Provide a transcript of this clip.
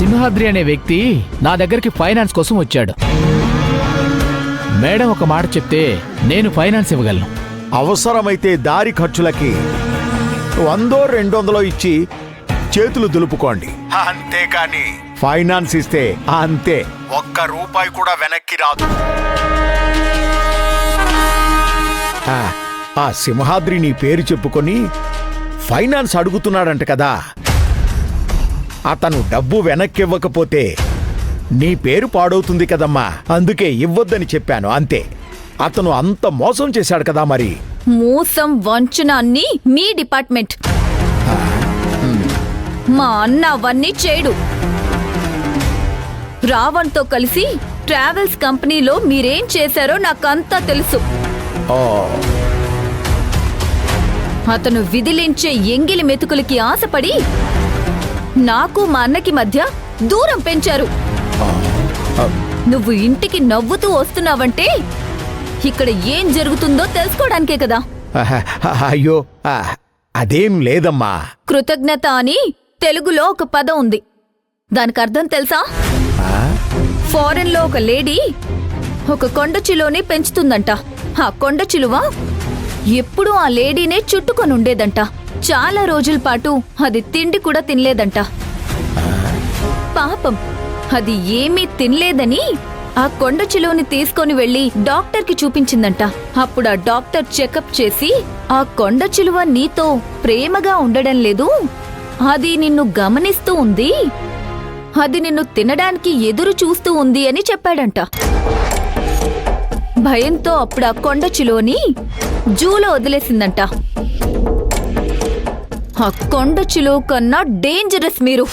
సింహాద్రి అనే వ్యక్తి నా దగ్గరికి ఫైనాన్స్ కోసం వచ్చాడు. మేడం ఒక మాట చెప్తే నేను ఫైనాన్స్ ఇవ్వగలను. అవసరమైతే దారి ఖర్చులకి 100-200 ఇచ్చి చేతులు దులుపుకోండి, అంతేకాని ఫైనాన్స్ ఇస్తే అంతే, ₹1 కూడా వెనక్కి రాదు. ఆ సింహాద్రి నీ పేరు చెప్పుకొని ఫైనాన్స్ అడుగుతున్నాడంట కదా, అతను డబ్బు వెనక్కివ్వకపోతే నీ పేరు పాడవుతుంది కదమ్మా, అందుకే ఇవ్వొద్దని చెప్పాను అంతే. అతను అంత మోసం చేశాడు కదా మరి. మోసం వంచన అన్ని మీ డిపార్ట్మెంట్. మా అన్న అవన్నీ చేయడు. రావణ్తో కలిసి ట్రావెల్స్ కంపెనీలో మీరేం చేశారో నాకంతా తెలుసు. అతను విదిలించే ఎంగిలి మెతుకులకి ఆశపడి నాకు మా అన్నకి మధ్య దూరం పెంచారు. నువ్వు ఇంటికి నవ్వుతూ వస్తున్నావంటే ఇక్కడ ఏం జరుగుతుందో తెలుసుకోవడానికే కదా. అయ్యో అదేం లేదమ్మా. కృతజ్ఞత అని తెలుగులో ఒక పదం ఉంది, దానికి అర్థం తెలుసా? ఫారెన్ లో ఒక లేడీ ఒక కొండ చిలువని పెంచుతుందంట. ఆ కొండ చిలువ ఎప్పుడూ ఆ లేడీనే చుట్టుకొని ఉండేదంట. చాలా రోజుల పాటు అది తిండి కూడా తినలేదంట. పాపం అది ఏమీ తినలేదని ఆ కొండ చిలువని తీసుకొని వెళ్లి డాక్టర్కి చూపించిందంట. అప్పుడు ఆ డాక్టర్ చెకప్ చేసి, ఆ కొండ చిలువ నీతో ప్రేమగా ఉండడం లేదు, అది నిన్ను గమనిస్తూ ఉంది, అది నిన్ను తినడానికి ఎదురు చూస్తూ ఉంది అని చెప్పాడంట. భయంతో అప్పుడు ఆ కొండ చిలువని జూలో వదిలేసిందంట. ఆ కొండ చిలువ కన్నా డేంజరస్ మీరు.